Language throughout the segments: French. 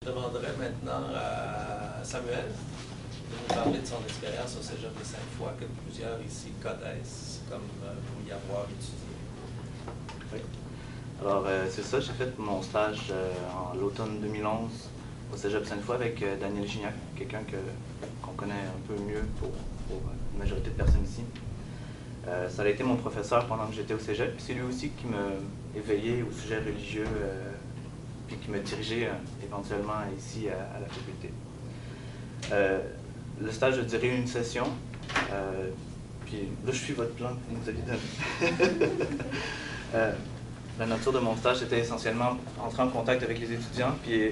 Je demanderai maintenant à Samuel de nous parler de son expérience au Cégep de Sainte-Foy, que plusieurs ici connaissent, comme pour y avoir étudié. Oui. Alors, c'est ça, j'ai fait mon stage en l'automne 2011 au Cégep Sainte-Foy avec Daniel Gignac, quelqu'un qu'on connaît un peu mieux pour la majorité de personnes ici. Ça a été mon professeur pendant que j'étais au Cégep, puis c'est lui aussi qui m'a éveillé au sujet religieux, puis qui m'a dirigé éventuellement ici à la faculté. Le stage a duré une session, puis là je suis votre plan que vous aviez donné. La nature de mon stage, c'était essentiellement entrer en contact avec les étudiants, puis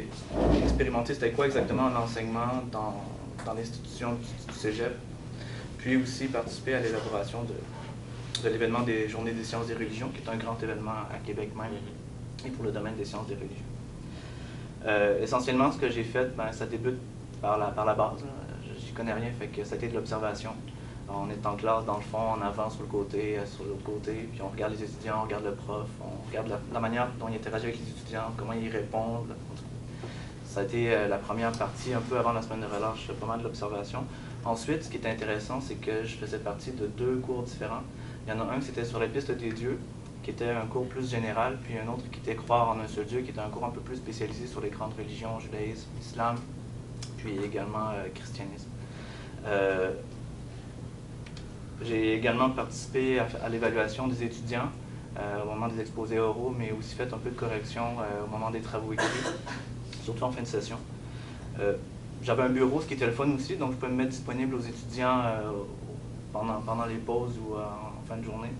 expérimenter c'était quoi exactement l'enseignement dans l'institution du Cégep, puis aussi participer à l'élaboration de l'événement des Journées des sciences des religions, qui est un grand événement à Québec même, et pour le domaine des sciences des religions. Essentiellement, ce que j'ai fait, ça débute par la base. J'y connais rien, fait que c'était de l'observation. On est en classe, dans le fond, en avant, sur le côté, sur l'autre côté, puis on regarde les étudiants, on regarde le prof, on regarde la manière dont il interagit avec les étudiants, comment ils répondent. Ça a été la première partie, un peu avant la semaine de relâche, pas mal de l'observation. Ensuite, ce qui est intéressant, c'est que je faisais partie de deux cours différents. Il y en a un qui était sur la piste des dieux, qui était un cours plus général, puis un autre qui était croire en un seul Dieu, qui était un cours un peu plus spécialisé sur les grandes religions, judaïsme, islam, puis également christianisme. J'ai également participé à l'évaluation des étudiants au moment des exposés oraux, mais aussi fait un peu de correction au moment des travaux écrits, surtout en fin de session. J'avais un bureau, ce qui était le fun aussi, donc je pouvais me mettre disponible aux étudiants pendant les pauses ou en fin de journée.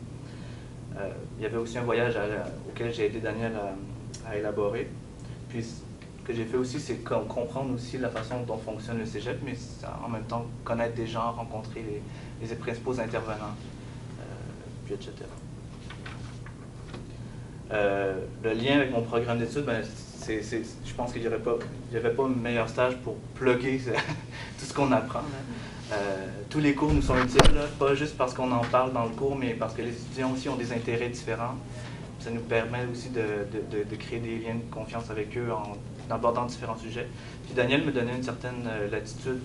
Il y avait aussi un voyage auquel j'ai aidé Daniel à élaborer. Puis ce que j'ai fait aussi, c'est comprendre aussi la façon dont fonctionne le Cégep, mais en même temps connaître des gens, rencontrer les principaux intervenants, puis etc. Le lien avec mon programme d'études, je pense qu'il n'y avait pas un meilleur stage pour plugger tout ce qu'on apprend. Tous les cours nous sont utiles, là, pas juste parce qu'on en parle dans le cours, mais parce que les étudiants aussi ont des intérêts différents. Ça nous permet aussi de créer des liens de confiance avec eux en abordant différents sujets. Puis Daniel me donnait une certaine latitude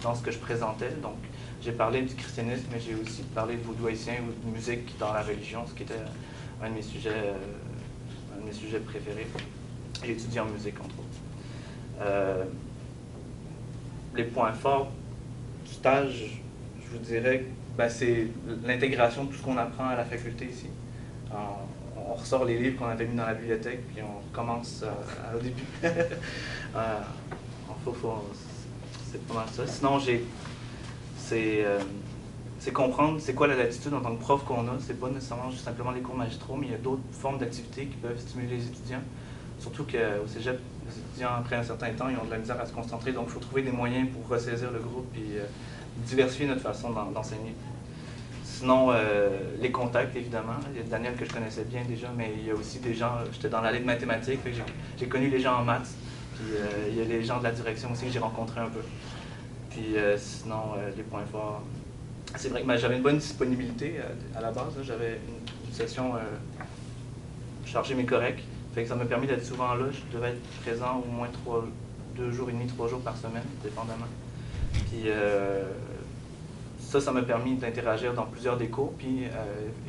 dans ce que je présentais. Donc, j'ai parlé du christianisme, mais j'ai aussi parlé de vaudou haïtien ou de musique dans la religion, ce qui était un de mes sujets préférés. J'ai étudié en musique, entre autres. Les points forts du stage, je vous dirais, c'est l'intégration de tout ce qu'on apprend à la faculté ici. On ressort les livres qu'on avait mis dans la bibliothèque, puis on commence au début. C'est pas mal ça. Sinon, c'est comprendre c'est quoi la latitude en tant que prof qu'on a. C'est pas nécessairement juste simplement les cours magistraux, mais il y a d'autres formes d'activités qui peuvent stimuler les étudiants. Surtout qu'au Cégep, les étudiants, après un certain temps, ils ont de la misère à se concentrer, donc il faut trouver des moyens pour ressaisir le groupe et diversifier notre façon d'enseigner. Sinon, les contacts, évidemment. Il y a Daniel que je connaissais bien déjà, mais il y a aussi des gens, j'étais dans l'allée de mathématiques, j'ai connu les gens en maths, puis il y a les gens de la direction aussi que j'ai rencontrés un peu. Puis sinon, les points forts. C'est vrai que j'avais une bonne disponibilité à la base. J'avais une session chargée mais correcte. Fait que ça m'a permis d'être souvent là. Je devais être présent au moins 2 jours et demi, 3 jours par semaine, dépendamment. Puis ça m'a permis d'interagir dans plusieurs des cours, puis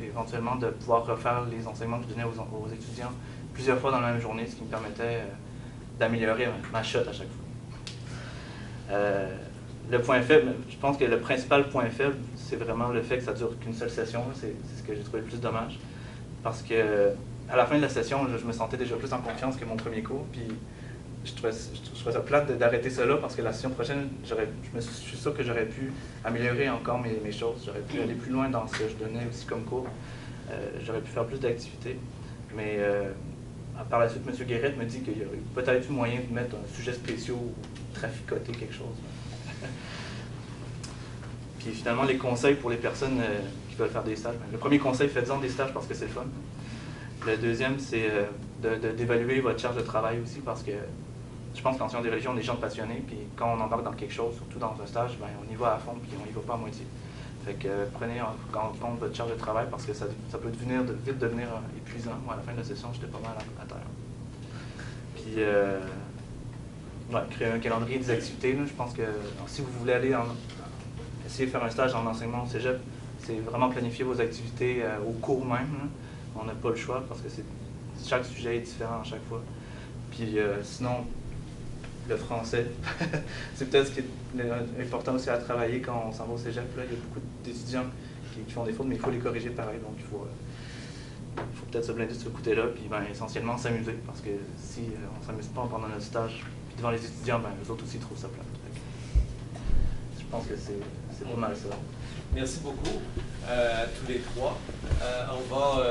éventuellement de pouvoir refaire les enseignements que je donnais aux étudiants plusieurs fois dans la même journée, ce qui me permettait d'améliorer ma shot à chaque fois. Le point faible, je pense que le principal point faible, c'est vraiment le fait que ça dure qu'une seule session. C'est ce que j'ai trouvé le plus dommage. Parce que à la fin de la session, je me sentais déjà plus en confiance que mon premier cours. Puis je trouvais ça plate d'arrêter ça là parce que la session prochaine, je suis sûr que j'aurais pu améliorer encore mes choses. J'aurais pu aller plus loin dans ce que je donnais aussi comme cours. J'aurais pu faire plus d'activités. Mais par la suite, M. Guérette me dit qu'il y aurait peut-être eu moyen de mettre un sujet spécial ou traficoter quelque chose. Puis finalement, les conseils pour les personnes qui veulent faire des stages. Le premier conseil, faites-en des stages parce que c'est le fun. Le deuxième, c'est d'évaluer votre charge de travail aussi parce que je pense qu'en sciences des religions, on est des gens passionnés, puis quand on embarque dans quelque chose, surtout dans un stage, on y va à fond, puis on y va pas à moitié. Fait que prenez en compte votre charge de travail parce que ça peut vite devenir épuisant. Moi, à la fin de la session, j'étais pas mal à terre. Puis Ouais, créer un calendrier des activités. Là. Je pense que si vous voulez aller essayer de faire un stage en enseignement au cégep, c'est vraiment planifier vos activités au cours même. Là. On n'a pas le choix parce que chaque sujet est différent à chaque fois. Puis sinon, le français, c'est peut-être ce qui est important aussi à travailler quand on s'en va au cégep. Là. Il y a beaucoup d'étudiants qui font des fautes, mais il faut les corriger pareil. Donc il faut peut-être se blinder de ce côté-là, puis essentiellement s'amuser, parce que si on ne s'amuse pas pendant notre stage, puis devant les étudiants, eux autres aussi trouvent ça plate. Je pense que c'est pas mal ça. Merci beaucoup à tous les trois. On va